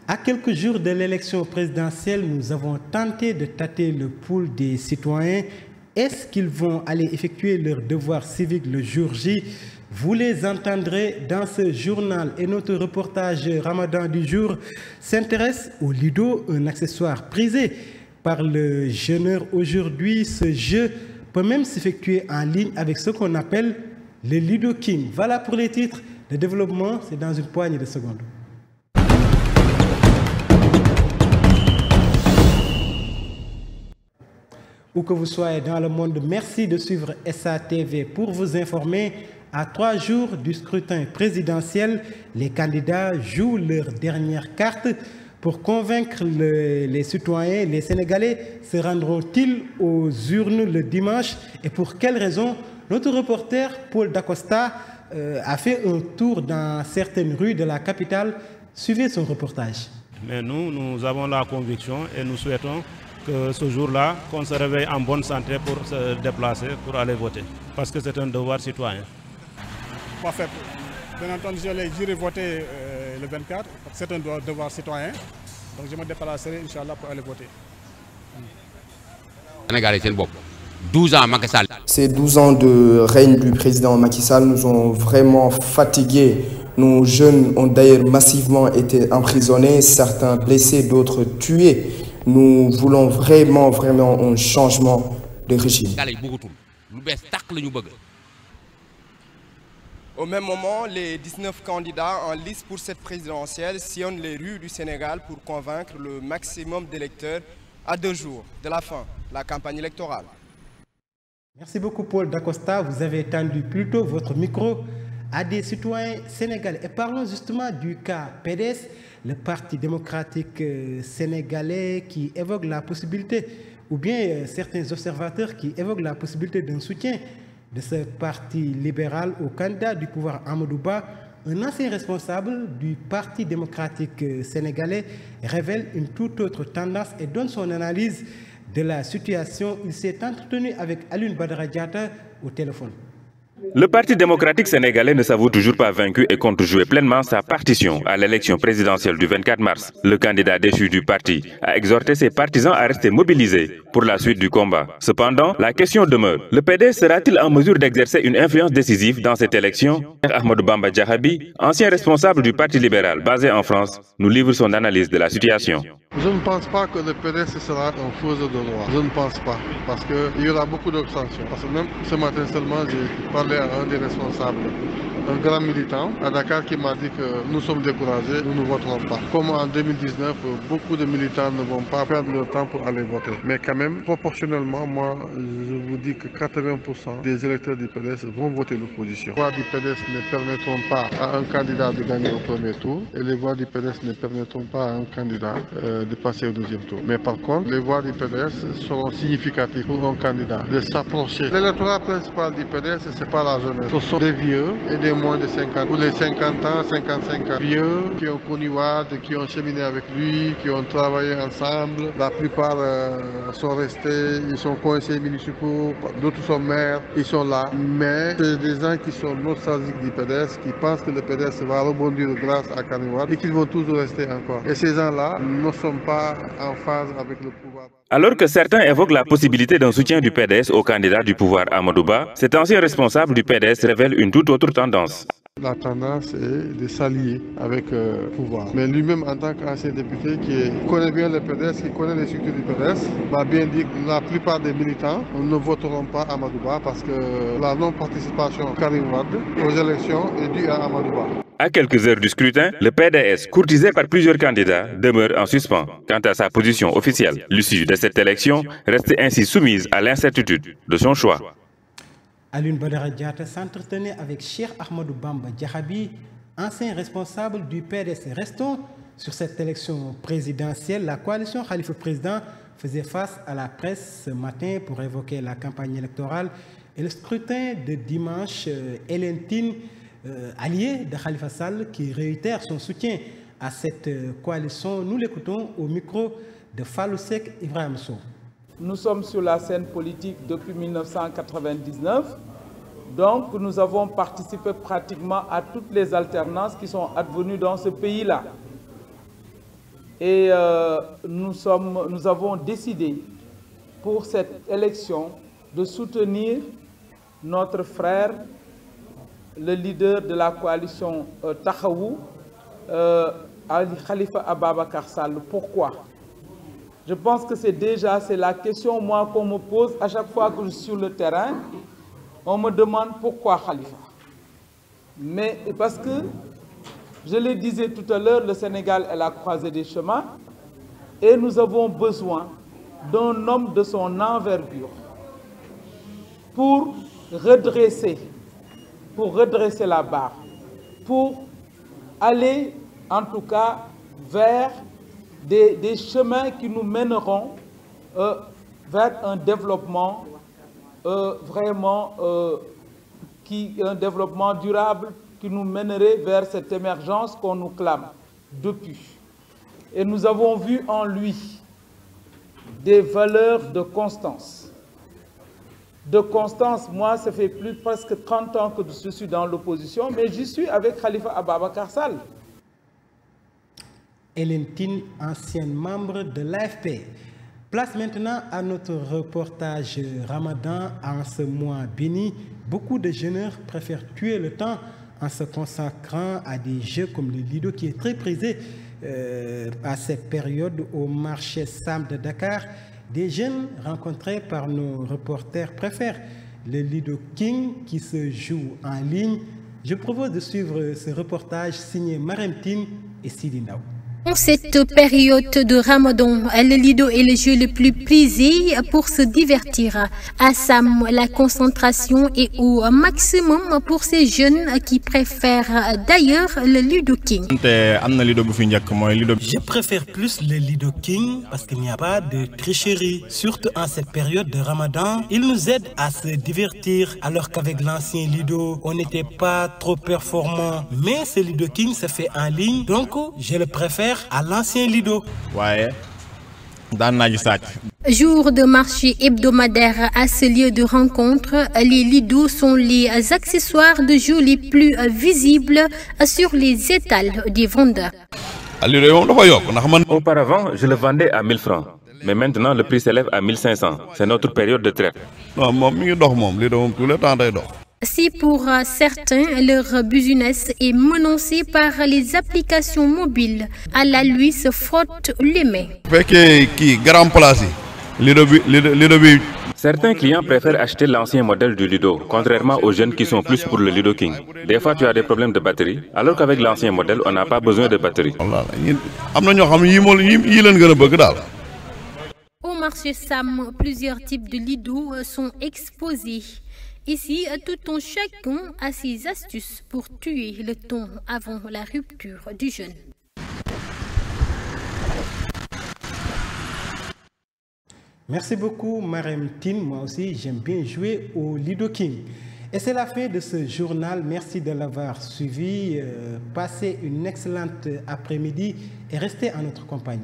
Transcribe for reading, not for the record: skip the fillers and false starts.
À quelques jours de l'élection présidentielle, nous avons tenté de tâter le pouls des citoyens. Est-ce qu'ils vont aller effectuer leur devoir civique le jour J? Vous les entendrez dans ce journal. Et notre reportage Ramadan du jour s'intéresse au Ludo, un accessoire prisé par le jeuneur aujourd'hui. Ce jeu peut même s'effectuer en ligne avec ce qu'on appelle le Ludo King. Voilà pour les titres. Le développement, c'est dans une poignée de secondes. Où que vous soyez dans le monde, merci de suivre SATV. Pour vous informer, à 3 jours du scrutin présidentiel, les candidats jouent leur dernière carte. Pour convaincre les citoyens, les Sénégalais se rendront-ils aux urnes le dimanche? Et pour quelles raisons? Notre reporter Paul Dacosta a fait un tour dans certaines rues de la capitale. Suivez son reportage. Mais nous avons la conviction et nous souhaitons que ce jour-là, qu'on se réveille en bonne santé pour se déplacer, pour aller voter. Parce que c'est un devoir citoyen. Parfait. Bien entendu, j'irai voter le 24. C'est un devoir citoyen. Donc je me déplacerai, Inch'Allah, pour aller voter. Sénégalais, 12 ans Macky Sall. Ces 12 ans de règne du président Macky Sall nous ont vraiment fatigués. Nos jeunes ont d'ailleurs massivement été emprisonnés, certains blessés, d'autres tués. Nous voulons vraiment un changement de régime. Au même moment, les 19 candidats en lice pour cette présidentielle sillonnent les rues du Sénégal pour convaincre le maximum d'électeurs à 2 jours de la fin de la campagne électorale. Merci beaucoup Paul Dacosta. Vous avez tendu plutôt votre micro à des citoyens sénégalais. Et parlons justement du cas PDS, le Parti démocratique sénégalais qui évoque la possibilité, ou bien certains observateurs qui évoquent la possibilité d'un soutien de ce parti libéral au candidat du pouvoir Amadou Ba. Un ancien responsable du Parti démocratique sénégalais révèle une toute autre tendance et donne son analyse de la situation. Il s'est entretenu avec Alioune Badara Diatta au téléphone. Le Parti démocratique sénégalais ne s'avoue toujours pas vaincu et compte jouer pleinement sa partition à l'élection présidentielle du 24 mars. Le candidat déchu du parti a exhorté ses partisans à rester mobilisés pour la suite du combat. Cependant, la question demeure. Le PDS sera-t-il en mesure d'exercer une influence décisive dans cette élection? Ahmadou Bamba Diakhaby, ancien responsable du Parti libéral basé en France, nous livre son analyse de la situation. Je ne pense pas que le PDS sera un faiseur de loi. Je ne pense pas. Parce qu'il y aura beaucoup de sanctions. Parce que même ce matin seulement, j'ai parlé à un des responsables, un grand militant à Dakar qui m'a dit que nous sommes découragés, nous ne voterons pas. Comme en 2019, beaucoup de militants ne vont pas perdre leur temps pour aller voter. Mais quand même, proportionnellement, moi, je vous dis que 80% des électeurs du PDS vont voter l'opposition. Les voix du PDS ne permettront pas à un candidat de gagner au premier tour et les voix du PDS ne permettront pas à un candidat de passer au deuxième tour. Mais par contre, les voix du PDS seront significatives pour un candidat de s'approcher. L'électorat principal du PDS, ce n'est pas la jeunesse. Ce sont des vieux et des moins de 50. Pour les 50 ans, 55 ans. Vieux qui ont connu Wade, qui ont cheminé avec lui, qui ont travaillé ensemble. La plupart sont restés, ils sont conseillers municipaux, d'autres sont maires, ils sont là. Mais c'est des gens qui sont nostalgiques du PDS, qui pensent que le PDS va rebondir grâce à Karim Wade et qu'ils vont toujours rester encore. Et ces gens-là ne sont pas en phase avec le pouvoir. Alors que certains évoquent la possibilité d'un soutien du PDS au candidat du pouvoir Amadou Ba, cet ancien responsable du PDS révèle une toute autre tendance. La tendance est de s'allier avec le pouvoir. Mais lui-même, en tant qu'ancien député qui connaît bien le PDS, qui connaît les structures du PDS, m'a bien dit que la plupart des militants ne voteront pas Amadou Ba parce que la non-participation Karim Wade aux élections est due à Amadou Ba. À quelques heures du scrutin, le PDS, courtisé par plusieurs candidats, demeure en suspens quant à sa position officielle. L'issue de cette élection reste ainsi soumise à l'incertitude de son choix. Alioune Badara Diatta s'entretenait avec Cheikh Ahmadou Bamba Diakhaby, ancien responsable du PDS. Restons sur cette élection présidentielle. La coalition Khalifa Président faisait face à la presse ce matin pour évoquer la campagne électorale et le scrutin de dimanche. Hélène Tine, allié de Khalifa Sall, qui réitère son soutien à cette coalition. Nous l'écoutons au micro de Fallou Seck Ibrahim Sow. Nous sommes sur la scène politique depuis 1999, donc nous avons participé pratiquement à toutes les alternances qui sont advenues dans ce pays-là. Et nous avons décidé pour cette élection de soutenir notre frère, le leader de la coalition Taxawu, Khalifa Ababacar Sall. Pourquoi? Je pense que c'est la question moi qu'on me pose à chaque fois que je suis sur le terrain. On me demande pourquoi Khalifa. Mais parce que, je le disais tout à l'heure, le Sénégal est la croisée des chemins et nous avons besoin d'un homme de son envergure pour redresser la barre, pour aller en tout cas vers des chemins qui nous mèneront vers un développement un développement durable qui nous mènerait vers cette émergence qu'on nous clame depuis. Et nous avons vu en lui des valeurs de constance. De constance, moi, ça fait presque 30 ans que je suis dans l'opposition, mais j'y suis avec Khalifa Ababacar Sall. Hélène Tine, ancienne membre de l'AFP. Place maintenant à notre reportage Ramadan. En ce mois béni, beaucoup de jeunes préfèrent tuer le temps en se consacrant à des jeux comme le Lido qui est très prisé à cette période au marché Sam de Dakar. Des jeunes rencontrés par nos reporters préfèrent le Lido King qui se joue en ligne. Je propose de suivre ce reportage signé Marem Tine et Sidi Ndaw. En cette période de Ramadan, le Lido est le jeu le plus prisé pour se divertir. À Sam, la concentration est au maximum pour ces jeunes qui préfèrent d'ailleurs le Lido King. Je préfère plus le Lido King parce qu'il n'y a pas de tricherie. Surtout en cette période de Ramadan, il nous aide à se divertir alors qu'avec l'ancien Lido, on n'était pas trop performant. Mais ce Lido King se fait en ligne, donc je le préfère à l'ancien Lido. Jour de marché hebdomadaire à ce lieu de rencontre, les Lido sont les accessoires de jeu les plus visibles sur les étals des vendeurs. Auparavant, je le vendais à 1000 francs. Mais maintenant, le prix s'élève à 1500. C'est notre période de traite. Si pour certains, leur business est menacé par les applications mobiles, à la lui se frottent les mains. Certains clients préfèrent acheter l'ancien modèle du Lido, contrairement aux jeunes qui sont plus pour le Lido King. Des fois, tu as des problèmes de batterie, alors qu'avec l'ancien modèle, on n'a pas besoin de batterie. Au marché Sam, plusieurs types de Lido sont exposés. Ici, tout un chacun a ses astuces pour tuer le temps avant la rupture du jeûne. Merci beaucoup Marem Tine. Moi aussi, j'aime bien jouer au Lido King. Et c'est la fin de ce journal. Merci de l'avoir suivi. Passez une excellente après-midi et restez en notre compagnie.